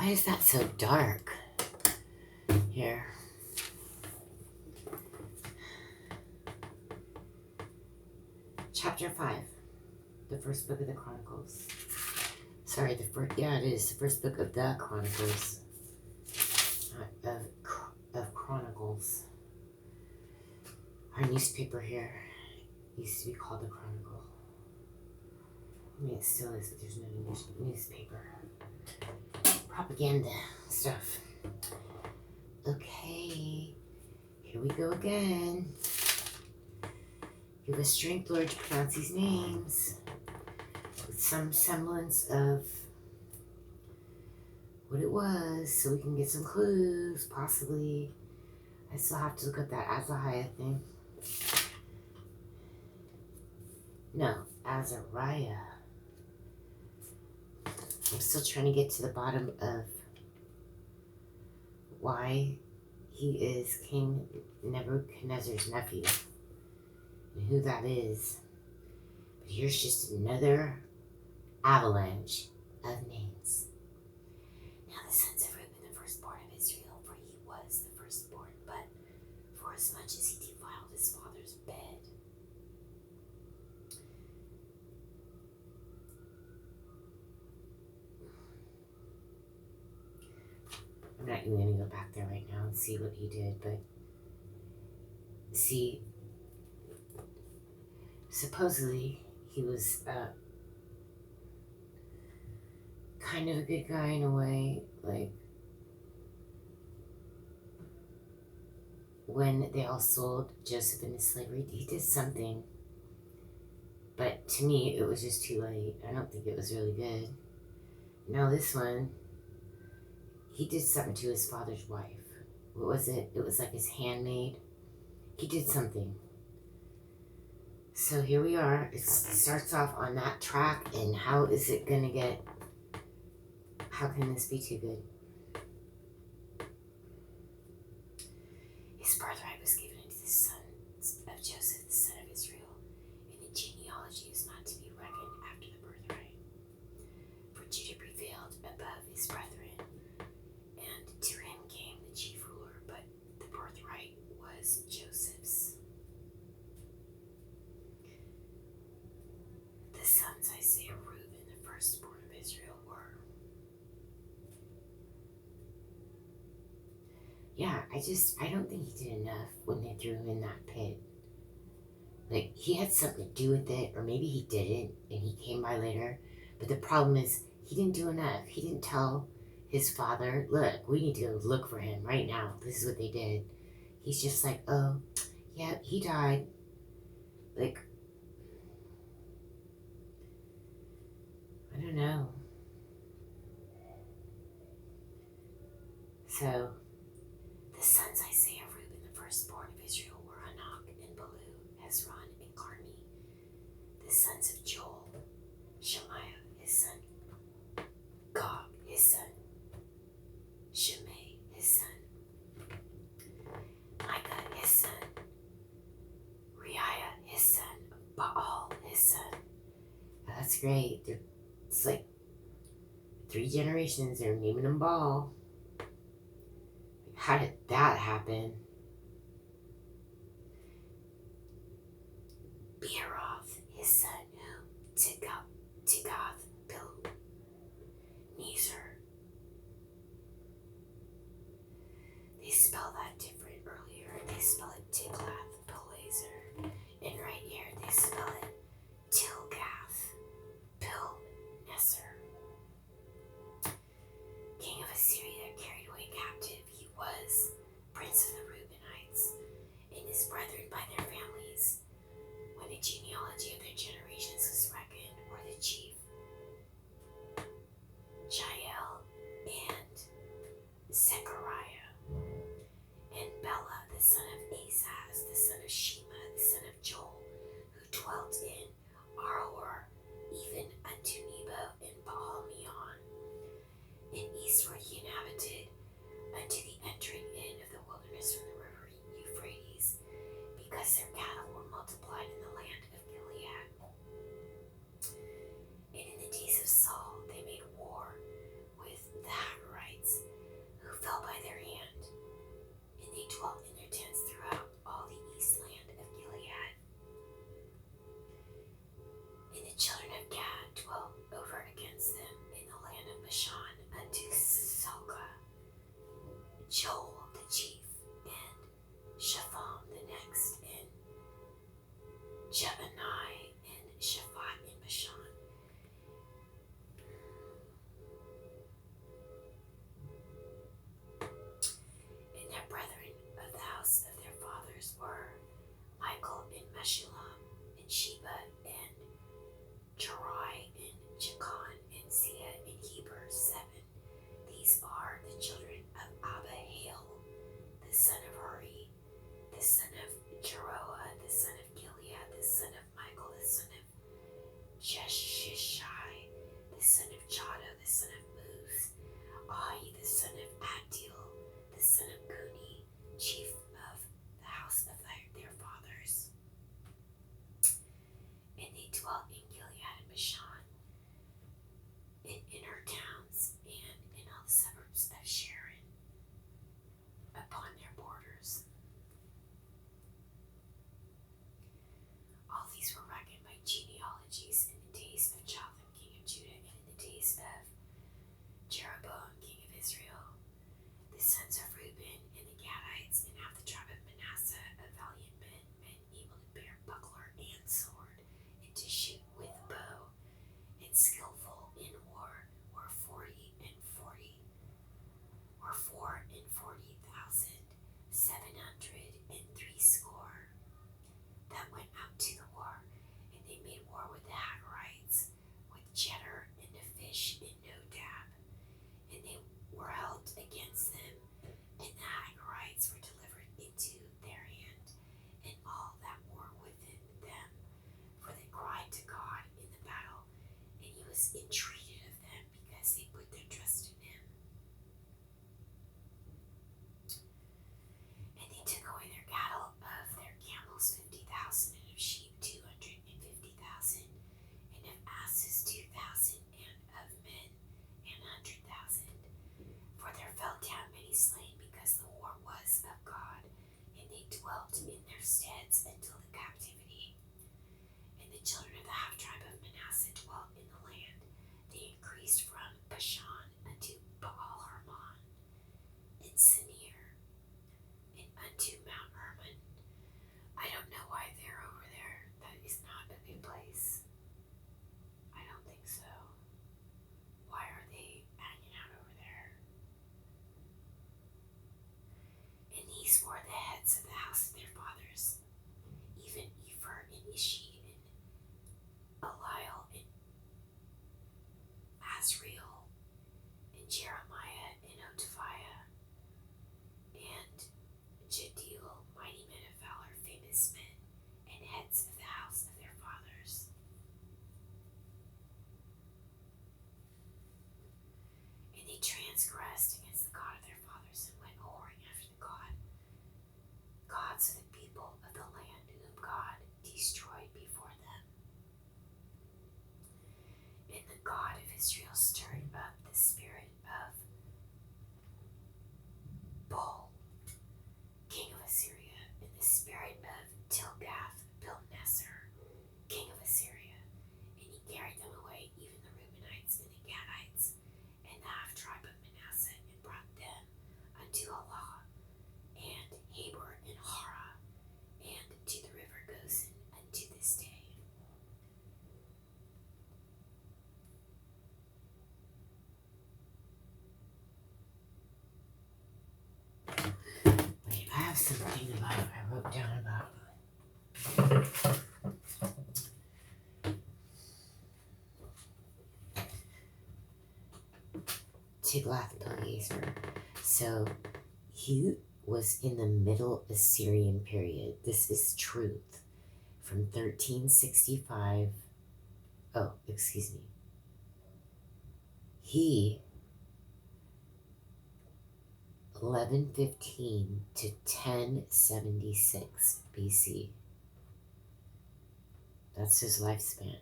Why is that so dark? Here. Chapter 5. The first book of the Chronicles. Sorry, it is the first book of the Chronicles. Of Chronicles. Our newspaper here used to be called the Chronicle. I mean, it still is, but there's no newspaper. Propaganda stuff. Okay, here we go again. Give us strength, Lord, to pronounce these names with some semblance of what it was, so we can get some clues, possibly. I still have to look up that Azariah thing. No, Azariah. I'm still trying to get to the bottom of why he is King Nebuchadnezzar's nephew and who that is. But here's just another avalanche of names. Now the sons of Reuben, the firstborn of Israel, for he was the firstborn, but for as much as he defiled his father's bed. I'm not even going to go back there right now and see what he did, but see, supposedly he was kind of a good guy in a way, like when they all sold Joseph into slavery, he did something, but to me it was just too late. I don't think it was really good. Now this one, he did something to his father's wife. What was it? It was like his handmaid. He did something. So here we are. It starts off on that track, and how is it going to get... How can this be too good? His birthright was given unto the sons of Joseph, the son of Israel, and the genealogy is not to be reckoned after the birthright. For Judah prevailed above his brethren, and to him came the chief ruler, but the birthright was Joseph's. The sons, I say, of Reuben, the firstborn of Israel, were. Yeah, I don't think he did enough when they threw him in that pit. Like, he had something to do with it, or maybe he didn't, and he came by later. But the problem is, he didn't do enough. He didn't tell his father, look, we need to go look for him right now. This is what they did. He's just like, oh, yeah, he died. Like, I don't know. So, the sons, I say, of Reuben, the firstborn of Israel, were Anak and Balu, Hezron and Carmi. The sons of Joel, Shemaiah, his son, Gog, his son, Shimei, his son, Micah, his son, Reiah, his son, Baal, his son. Oh, that's great. It's like 3 generations, they're naming them Baal. How did that happen? Beeroth, his son, Tigath, Pilu, Nezer. They spell that different earlier. They spell it Tiglath-Pileser. And right here they spell it Tilgath-Pilneser. King of Assyria carried away captive, he was prince of the Reubenites, and his brethren by their families. When the genealogy of their generations was reckoned, were the chief Jael and Zechariah, and Bela the son of Azaz, the son of Shema, the son of Joel, who dwelt in Aroer, even unto Nebo and Baal-Meon. And eastward he inhabited unto the entering in of the wilderness from the river Euphrates, because their cattle were multiplied in the land of Gilead. And in the days of Saul they made war with the Hagarites dwelt in Gilead and Bashan, in her towns, and in all the suburbs of Sharon, upon their borders. All these were reckoned by genealogies in the days of Jotham, king of Judah, and in the days of Jeroboam, king of Israel. The sons of Reuben and the Gadites, and half the tribe of Manasseh, of valiant men, men able to bear buckler and sword, and to shoot with bow, and skillful in war, were 440,760 that went out to the war, and they made war with the Hagarites, with Jeter and the fish and Nodab, and they were held against them, and the Hagarites were delivered into their hand, and all that were within them, for they cried to God in the battle, and he was entreated of them because they put their trust in him. And they took away their cattle of their camels 50,000, and of sheep 250,000, and of asses 2,000, and of men 100,000. For there fell down many slain, because the war was of God, and they dwelt in their steads until the captivity. And the children of the half tribe of Manasseh dwelt in the land. They increased from Bashan unto Baal Hermon, and Sinir, and unto Mount Hermon. I don't know why they're over there. That is not a good place. I don't think so. Why are they hanging out over there? And these were the heads of the house of their fathers, even Ephur and Ishi and Eliel and Azriel and Jeremiah and Otaphiah and Jediel, mighty men of valor, famous men, and heads of the house of their fathers. And they transgressed against the God of their fathers, and went whoring after the gods of the people of the land, whom God destroyed before them. And the God of Israel stirred up the spirit of Bul, king of Assyria, and the spirit of Tilgath-Pilneser, king of Assyria, and he carried them away, even the Reubenites and the Gadites, and the half tribe of Manasseh, and brought them unto Allah, and Habor, and Hara, and to the river Gozan unto this day. Wait, I have something about I wrote down about. Tiglath-Pileser. So he was in the Middle Assyrian period. This is truth. From 1365. Oh, excuse me. He 1115 to 1076 BC. That's his lifespan.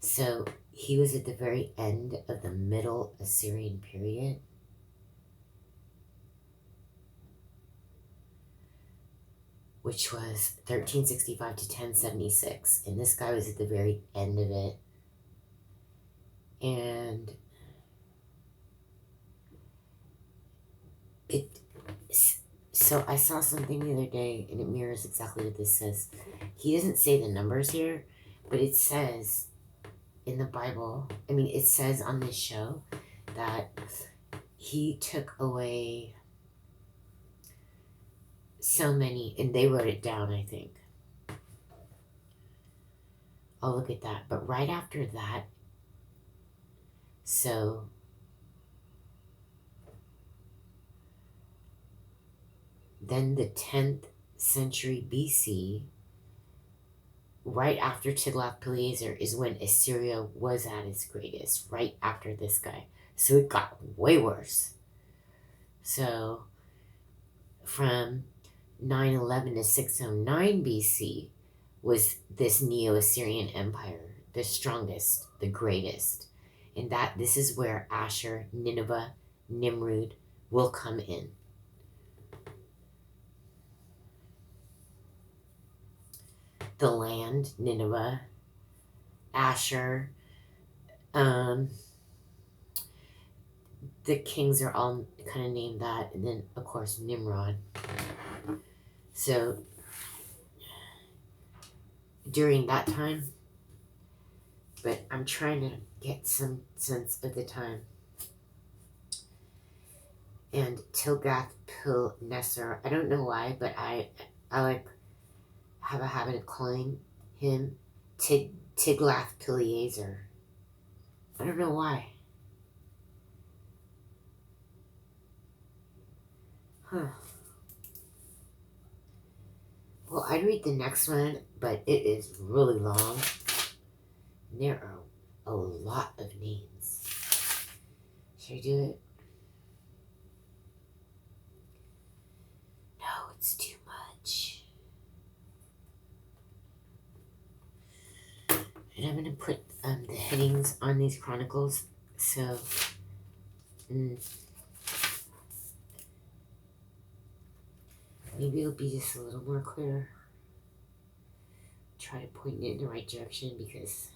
So he was at the very end of the Middle Assyrian period. Which was 1365 to 1076. And this guy was at the very end of it. And so I saw something the other day, and it mirrors exactly what this says. He doesn't say the numbers here, but it says in the Bible, it says on this show that he took away so many, and they wrote it down, I think. I'll look at that. But right after that, so then the 10th century BC, right after Tiglath-Pileser, is when Assyria was at its greatest, right after this guy. So it got way worse. So from 911 to 609 BC was this Neo-Assyrian Empire, the strongest, the greatest. And that this is where Asher, Nineveh, Nimrud will come in. The land, Nineveh, Asher, the kings are all kind of named that, and then of course Nimrod. So during that time, but I'm trying to get some sense of the time. And Tilgath-Pilneser, I don't know why, but I like have a habit of calling him Tiglath-Pileser. I don't know why. Huh. Well, I'd read the next one, but it is really long. And there are a lot of names. Should I do it? No, it's too much. And I'm going to put the headings on these chronicles. So, maybe it'll be just a little more clear. Try to point it in the right direction because